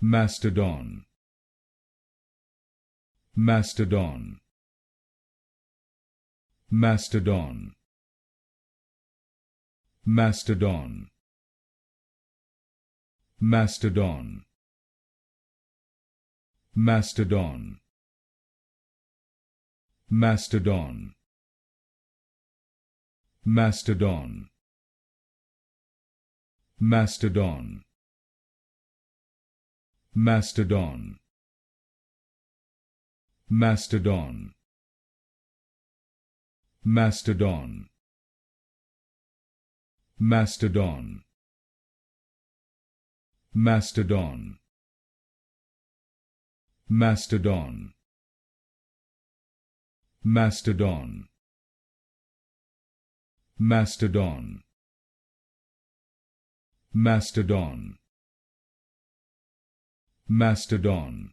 Mastodon, Mastodon, Mastodon, Mastodon, Mastodon, Mastodon, Mastodon, Mastodon, Mastodon, Mastodon, Mastodon, Mastodon, Mastodon, Mastodon, Mastodon, Mastodon, Mastodon, Mastodon, Mastodon,